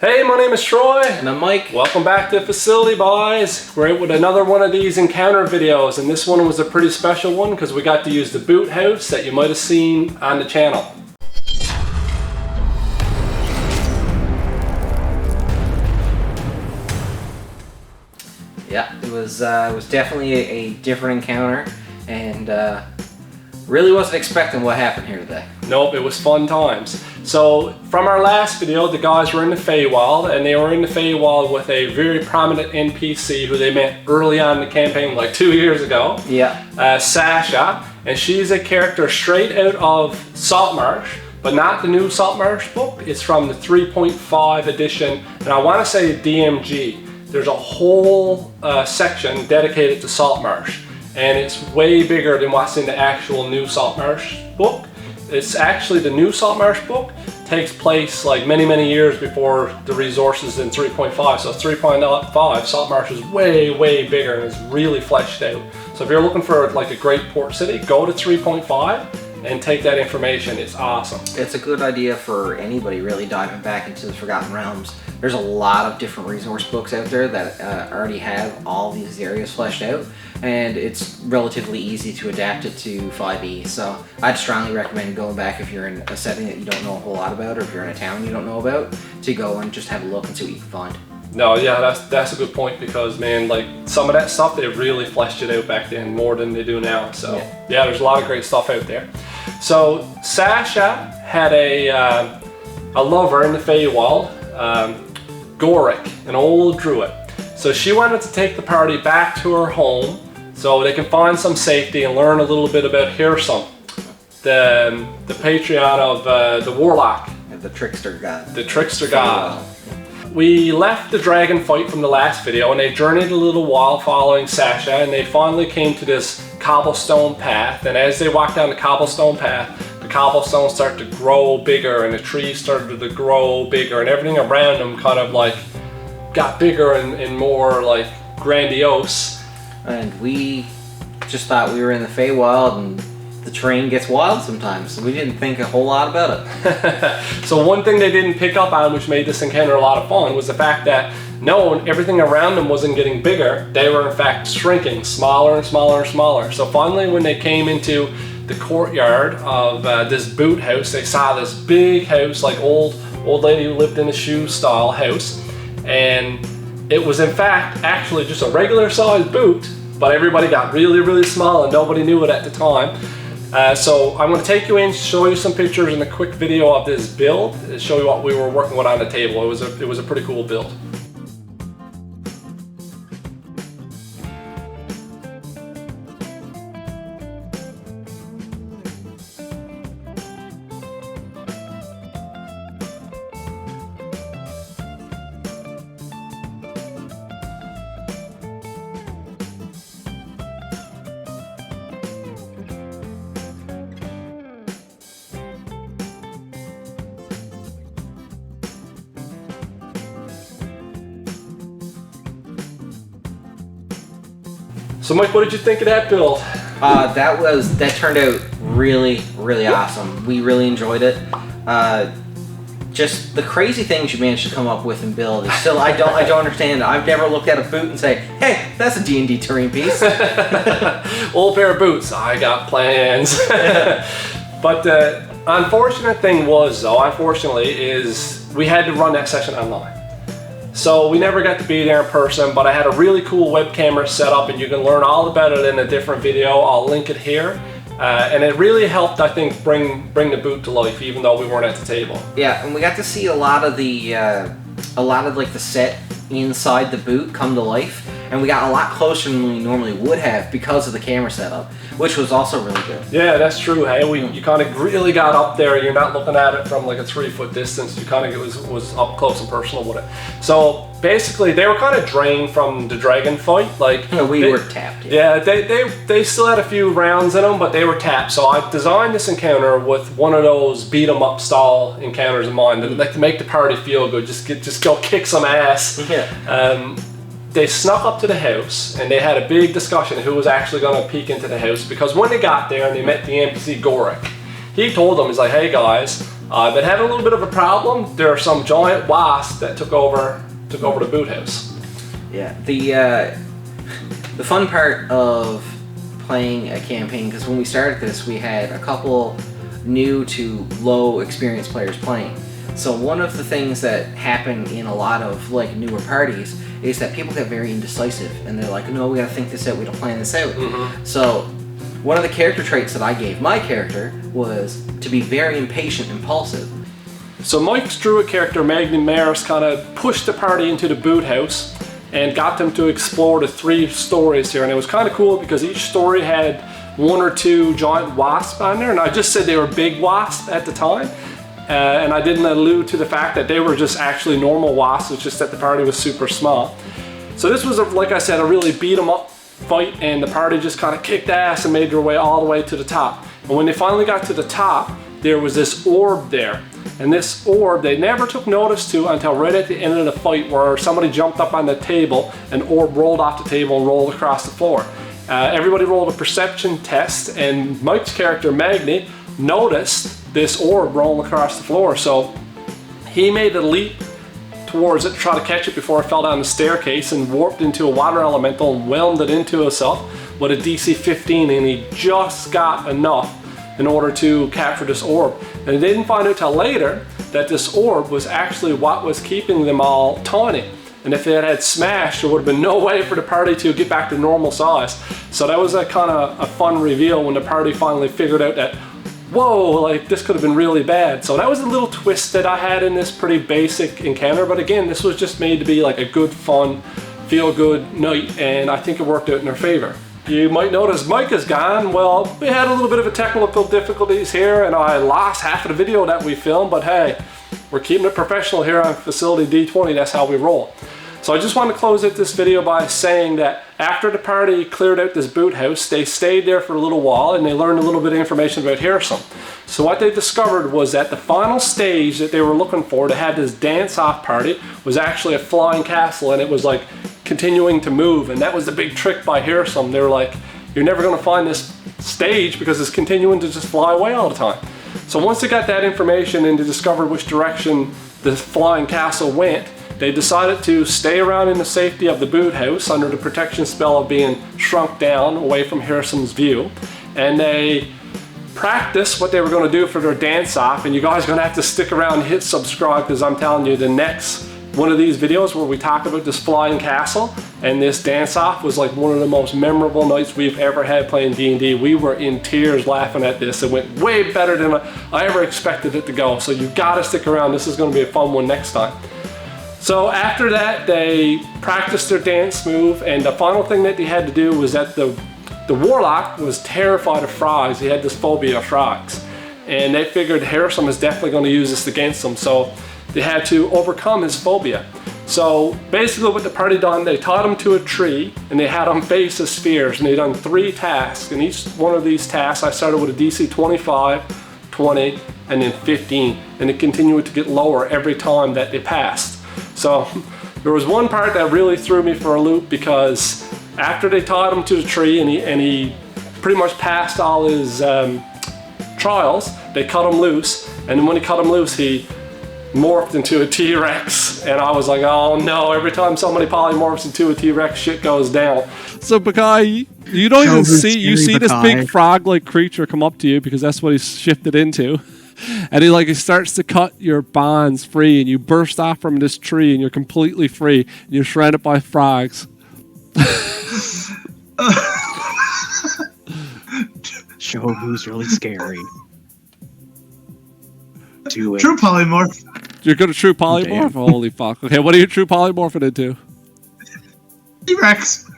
Hey, my name is Troy. And I'm Mike. Welcome back to Facility Boys. We're out with another one of these encounter videos, and this one was a pretty special one because we got to use the boot house that you might have seen on the channel. Yeah, it was definitely a different encounter, and really wasn't expecting what happened here today. Nope, it was fun times. So from our last video, the guys were in the Feywild, and they were in the Feywild with a very prominent NPC who they met early on in the campaign, like 2 years ago. Yeah. Sasha, and she's a character straight out of Saltmarsh, but not the new Saltmarsh book. It's from the 3.5 edition, and I want to say DMG. There's a whole section dedicated to Saltmarsh, and it's way bigger than what's in the actual new Saltmarsh book. It's actually the new Saltmarsh book takes place like many years before the resources in 3.5. So 3.5 Saltmarsh is way bigger and is really fleshed out. So if you're looking for like a great port city, go to 3.5 and take that information. It's awesome. It's a good idea for anybody really diving back into the Forgotten Realms. There's a lot of different resource books out there that already have all these areas fleshed out, and it's relatively easy to adapt it to 5e. So I'd strongly recommend going back if you're in a setting that you don't know a whole lot about, or if you're in a town you don't know about, to go and just have a look and see what you can find. No, yeah, that's a good point, because man, like some of that stuff, they really fleshed it out back then more than they do now. So yeah, there's a lot of great stuff out there. So Sasha had a lover in the Feywild, Goric, an old druid. So she wanted to take the party back to her home so they can find some safety and learn a little bit about Hirsum, the patron of the warlock. The trickster god. The trickster god. We left the dragon fight from the last video, and they journeyed a little while following Sasha, and they finally came to this cobblestone path. And as they walked down the cobblestone path, the cobblestones started to grow bigger, and the trees started to grow bigger, and everything around them kind of like got bigger and more like grandiose. And we just thought we were in the Feywild, and the terrain gets wild sometimes, so we didn't think a whole lot about it. So one thing they didn't pick up on, which made this encounter a lot of fun, was the fact that no, everything around them wasn't getting bigger. They were in fact shrinking, smaller and smaller and smaller. So finally, when they came into the courtyard of this boot house, they saw this big house, like old lady who lived in a shoe style house, and it was in fact actually just a regular sized boot, but everybody got really small and nobody knew it at the time. So I'm going to take you in, show you some pictures and a quick video of this build, and show you what we were working with on the table. It was a pretty cool build. So Mike, what did you think of that build? That turned out really awesome. We really enjoyed it. Just the crazy things you managed to come up with and build is still I don't understand. I've never looked at a boot and say, hey, that's a D&D terrain piece. Old pair of boots. I got plans. But the unfortunate thing was, though, is we had to run that session online. So we never got to be there in person, but I had a really cool web camera set up, and you can learn all about it in a different video. I'll link it here. And it really helped, I think, bring the boot to life, even though we weren't at the table. Yeah, and we got to see a lot of like the set inside the boot come to life, and we got a lot closer than we normally would have because of the camera setup, which was also really good. Yeah, that's true. Hey, you kind of really got up there. You're not looking at it from like a 3-foot distance. You kind of was up close and personal with it. So basically, they were kind of drained from the dragon fight. Like we were tapped. Yeah, they still had a few rounds in them, but they were tapped. So I designed this encounter with one of those beat 'em up style encounters in mind, that like to make the party feel good. Just go kick some ass. Yeah. They snuck up to the house, and they had a big discussion who was actually going to peek into the house, because when they got there and they met the NPC Goric, he told them, he's like, hey guys, But had a little bit of a problem. There are some giant wasps that took over the boot house. Yeah, the fun part of playing a campaign, because when we started this, we had a couple new to low experienced players playing. So one of the things that happen in a lot of like newer parties is that people get very indecisive, and they're like, no, we gotta think this out, we gotta plan this out. So one of the character traits that I gave my character was to be very impatient and impulsive. So Mike's druid character, Magni Maris, kind of pushed the party into the boot house and got them to explore the 3 stories here. And it was kind of cool because each story had 1 or 2 giant wasps on there. And I just said they were big wasps at the time. And I didn't allude to the fact that they were just actually normal wasps. It's just that the party was super small. So this was, like I said, a really beat 'em up fight, and the party just kind of kicked ass and made their way all the way to the top. And when they finally got to the top, there was this orb there. And this orb, they never took notice to until right at the end of the fight, where somebody jumped up on the table, and orb rolled off the table and rolled across the floor. Everybody rolled a perception test, and Mike's character, Magni, noticed this orb rolling across the floor. So he made a leap towards it to try to catch it before it fell down the staircase, and warped into a water elemental and whelmed it into himself with a DC 15, and he just got enough in order to capture this orb. And they didn't find out till later that this orb was actually what was keeping them all tiny. And if it had smashed, there would have been no way for the party to get back to normal size. So that was a kind of a fun reveal when the party finally figured out that, whoa, like this could have been really bad. So that was a little twist that I had in this pretty basic encounter. But again, this was just made to be like a good, fun, feel-good night, and I think it worked out in their favor. You might notice Mike is gone. Well, we had a little bit of a technical difficulties here, and I lost half of the video that we filmed, but hey, we're keeping it professional here on Facility D20, that's how we roll. So I just want to close out this video by saying that after the party cleared out this boot house, they stayed there for a little while and they learned a little bit of information about Hirschum. So what they discovered was that the final stage that they were looking for to have this dance-off party was actually a flying castle, and it was like continuing to move, and that was the big trick by Hirschum. They were like, you're never going to find this stage because it's continuing to just fly away all the time. So once they got that information and they discovered which direction the flying castle went, they decided to stay around in the safety of the boot house under the protection spell of being shrunk down away from Hirschum's view, and they practiced what they were going to do for their dance-off. And you guys are going to have to stick around and hit subscribe, because I'm telling you, the next one of these videos where we talk about this flying castle and this dance-off was like one of the most memorable nights we've ever had playing D&D. We were in tears laughing at this. It went way better than I ever expected it to go. So you gotta stick around. This is gonna be a fun one next time. So after that, they practiced their dance move, and the final thing that they had to do was that the warlock was terrified of frogs. He had this phobia of frogs. And they figured Hirschum is definitely gonna use this against them. So they had to overcome his phobia. So basically what the party done, they tied him to a tree and they had him face the spheres, and they done 3 tasks. And each one of these tasks, I started with a DC 25, 20, and then 15. And it continued to get lower every time that they passed. So there was one part that really threw me for a loop, because after they tied him to the tree and he pretty much passed all his trials, they cut him loose. And when he cut him loose, he morphed into a T-Rex, and I was like, oh no, every time somebody polymorphs into a T-Rex, shit goes down. So Bakai, you don't even see, you see this big frog-like creature come up to you, because that's what he's shifted into. And he starts to cut your bonds free, and you burst off from this tree, and you're completely free, and you're surrounded by frogs. Show who's really scary. Do it. True polymorph. You're going to true polymorph? Oh, holy fuck. Okay, what are you true polymorphing into? T-Rex.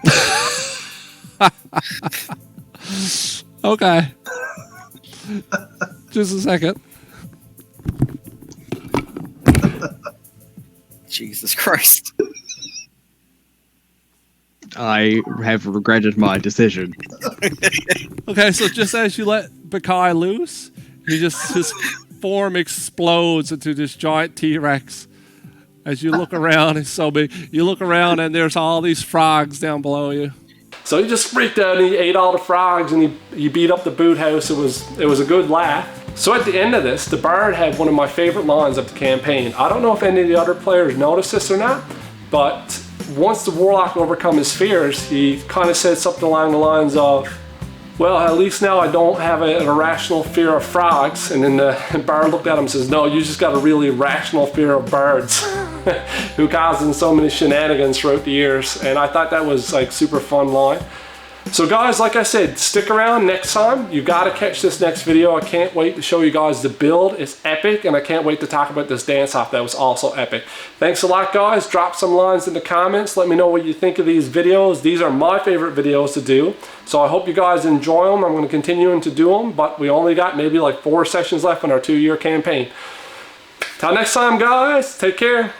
Okay. Just a second. Jesus Christ. I have regretted my decision. Okay, so just as you let Bakai loose, his form explodes into this giant T-Rex. As you look around, it's so big. You look around and there's all these frogs down below you. So he just freaked out and he ate all the frogs and he beat up the boot house. It was a good laugh. So at the end of this, the bard had one of my favorite lines of the campaign. I don't know if any of the other players noticed this or not, but once the warlock overcome his fears, he kind of said something along the lines of, well, at least now I don't have an irrational fear of frogs. And then the bard looked at him and says, no, you just got a really irrational fear of birds who causing so many shenanigans throughout the years. And I thought that was like super fun line. So guys, like I said, stick around next time. You got to catch this next video. I can't wait to show you guys the build. It's epic, and I can't wait to talk about this dance-off that was also epic. Thanks a lot, guys. Drop some lines in the comments. Let me know what you think of these videos. These are my favorite videos to do, so I hope you guys enjoy them. I'm going to continue to do them, but we only got maybe like 4 sessions left in our 2-year campaign. Till next time, guys. Take care.